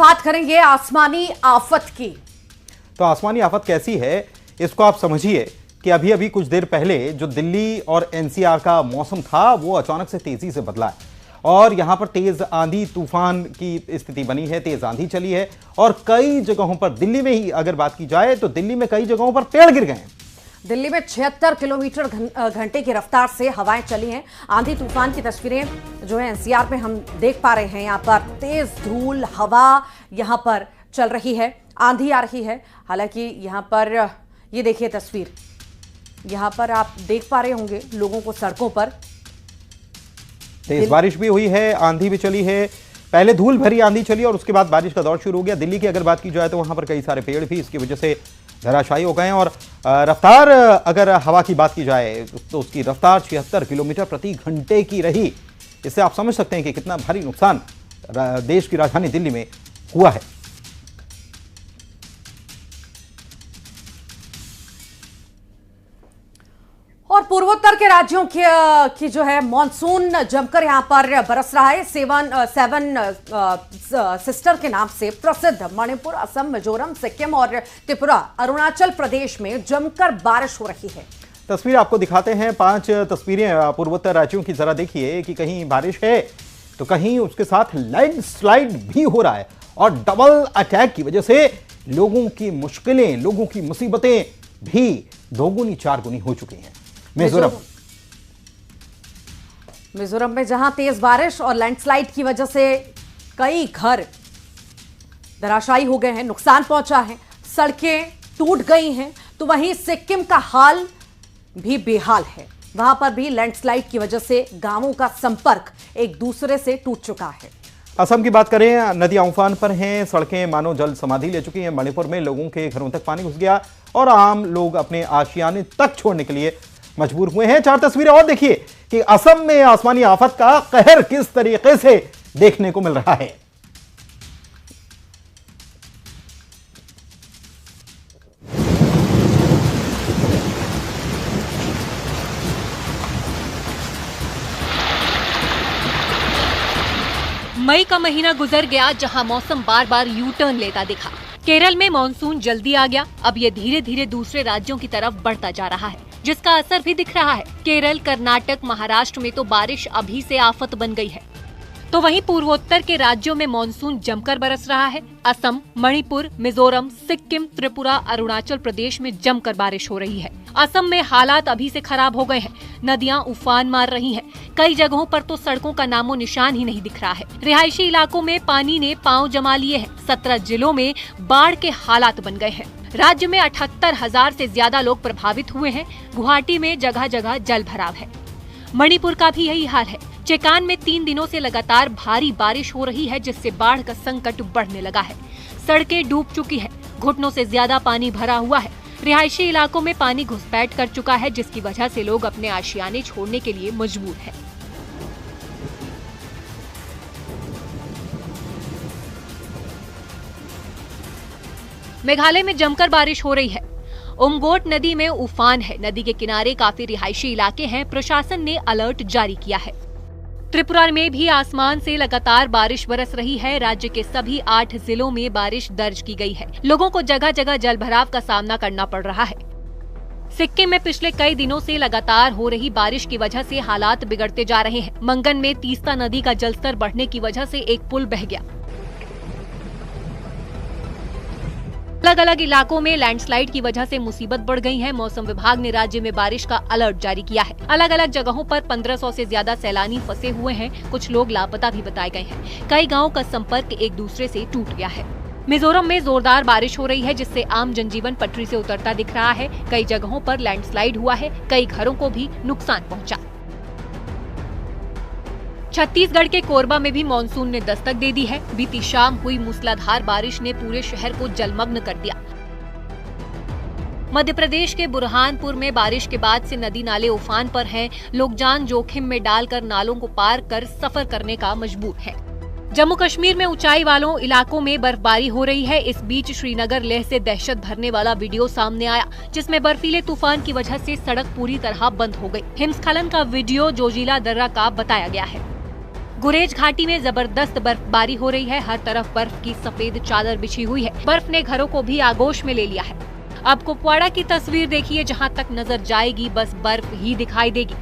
बात करेंगे आसमानी आफत की। तो आसमानी आफत कैसी है इसको आप समझिए कि अभी अभी कुछ देर पहले जो दिल्ली और एनसीआर का मौसम था वो अचानक से तेजी से बदला है और यहां पर तेज आंधी तूफान की स्थिति बनी है, तेज आंधी चली है और कई जगहों पर, दिल्ली में ही अगर बात की जाए तो दिल्ली में कई जगहों पर पेड़ गिर गए हैं। दिल्ली में 76 किलोमीटर घंटे की रफ्तार से हवाएं चली हैं। आंधी तूफान की तस्वीरें जो है एनसीआर में हम देख पा रहे हैं। यहाँ पर तेज धूल हवा यहाँ पर चल रही है, आंधी आ रही है। हालांकि यहाँ पर ये देखिए तस्वीर, यहाँ पर आप देख पा रहे होंगे लोगों को सड़कों पर। तेज बारिश भी हुई है, आंधी भी चली है। पहले धूल भरी आंधी चली और उसके बाद बारिश का दौर शुरू हो गया। दिल्ली की अगर बात की जाए तो वहां पर कई सारे पेड़ भी इसकी वजह से धराशायी हो गए हैं और रफ्तार, अगर हवा की बात की जाए तो उसकी रफ्तार 76 किलोमीटर प्रति घंटे की रही। इससे आप समझ सकते हैं कि कितना भारी नुकसान देश की राजधानी दिल्ली में हुआ है। और पूर्वोत्तर के राज्यों की जो है मॉनसून जमकर यहां पर बरस रहा है। सेवन सिस्टर के नाम से प्रसिद्ध मणिपुर, असम, मिजोरम, सिक्किम और त्रिपुरा, अरुणाचल प्रदेश में जमकर बारिश हो रही है। तस्वीर आपको दिखाते हैं, 5 तस्वीरें पूर्वोत्तर राज्यों की। जरा देखिए कि कहीं बारिश है तो कहीं उसके साथ लैंडस्लाइड भी हो रहा है और डबल अटैक की वजह से लोगों की मुश्किलें, लोगों की मुसीबतें भी दोगुनी चारगुनी हो चुकी हैं। मिजोरम में जहां तेज बारिश और लैंडस्लाइड की वजह से कई घर धराशायी हो गए हैं, नुकसान पहुंचा है, सड़कें टूट गई हैं, तो वहीं सिक्किम का हाल भी बेहाल है। वहां पर भी लैंडस्लाइड की वजह से गांवों का संपर्क एक दूसरे से टूट चुका है। असम की बात करें, नदियां उफान पर हैं, सड़कें मानो जल समाधि ले चुकी हैं। मणिपुर में लोगों के घरों तक पानी घुस गया और आम लोग अपने आशियाने तक छोड़ने के लिए मजबूर हुए हैं। 4 तस्वीरें और देखिए कि असम में आसमानी आफत का कहर किस तरीके से देखने को मिल रहा है। मई का महीना गुजर गया जहां मौसम बार बार यू टर्न लेता दिखा। केरल में मॉनसून जल्दी आ गया, अब ये धीरे धीरे दूसरे राज्यों की तरफ बढ़ता जा रहा है, जिसका असर भी दिख रहा है। केरल, कर्नाटक, महाराष्ट्र में तो बारिश अभी से आफत बन गई है। तो वहीं पूर्वोत्तर के राज्यों में मॉनसून जमकर बरस रहा है। असम, मणिपुर, मिजोरम, सिक्किम, त्रिपुरा, अरुणाचल प्रदेश में जमकर बारिश हो रही है। असम में हालात अभी से खराब हो गए हैं, नदियां उफान मार रही हैं। कई जगहों पर तो सड़कों का नामो निशान ही नहीं दिख रहा है। रिहायशी इलाकों में पानी ने पांव जमा लिए हैं। 17 जिलों में बाढ़ के हालात बन गए हैं। राज्य में 78,000 से ज्यादा लोग प्रभावित हुए हैं। गुवाहाटी में जगह जगह जल भराव है। मणिपुर का भी यही हाल है। चेकान में 3 दिनों से लगातार भारी बारिश हो रही है, जिससे बाढ़ का संकट बढ़ने लगा है। सड़कें डूब चुकी है, घुटनों से ज्यादा पानी भरा हुआ है। रिहायशी इलाकों में पानी घुसपैठ कर चुका है, जिसकी वजह से लोग अपने आशियाने छोड़ने के लिए मजबूर हैं। मेघालय में जमकर बारिश हो रही है। उमगोट नदी में उफान है। नदी के किनारे काफी रिहायशी इलाके हैं। प्रशासन ने अलर्ट जारी किया है। त्रिपुरा में भी आसमान से लगातार बारिश बरस रही है। राज्य के सभी 8 जिलों में बारिश दर्ज की गई है। लोगों को जगह जगह जलभराव का सामना करना पड़ रहा है। सिक्किम में पिछले कई दिनों से लगातार हो रही बारिश की वजह से हालात बिगड़ते जा रहे हैं। मंगन में तीस्ता नदी का जलस्तर बढ़ने की वजह से एक पुल बह गया। अलग अलग इलाकों में लैंडस्लाइड की वजह से मुसीबत बढ़ गई है। मौसम विभाग ने राज्य में बारिश का अलर्ट जारी किया है। अलग अलग जगहों पर 1500 से ज्यादा सैलानी फंसे हुए हैं। कुछ लोग लापता भी बताए गए हैं। कई गांवों का संपर्क एक दूसरे से टूट गया है। मिजोरम में जोरदार बारिश हो रही है, जिससे आम जनजीवन पटरी से उतरता दिख रहा है। कई जगहों पर लैंडस्लाइड हुआ है। कई घरों को भी नुकसान पहुँचा। छत्तीसगढ़ के कोरबा में भी मॉनसून ने दस्तक दे दी है। बीती शाम हुई मूसलाधार बारिश ने पूरे शहर को जलमग्न कर दिया। मध्य प्रदेश के बुरहानपुर में बारिश के बाद से नदी नाले उफान पर हैं। लोग जान जोखिम में डालकर नालों को पार कर सफर करने का मजबूर हैं। जम्मू कश्मीर में ऊंचाई वालों इलाकों में बर्फबारी हो रही है। इस बीच श्रीनगर लेह से दहशत भरने वाला वीडियो सामने आया, जिसमें बर्फीले तूफान की वजह से सड़क पूरी तरह बंद हो गई। हिमस्खलन का वीडियो जोजिला दर्रा का बताया गया है। गुरेज घाटी में जबरदस्त बर्फबारी हो रही है। हर तरफ बर्फ की सफेद चादर बिछी हुई है। बर्फ ने घरों को भी आगोश में ले लिया है। अब कुपवाड़ा की तस्वीर देखिए, जहां तक नजर जाएगी बस बर्फ ही दिखाई देगी।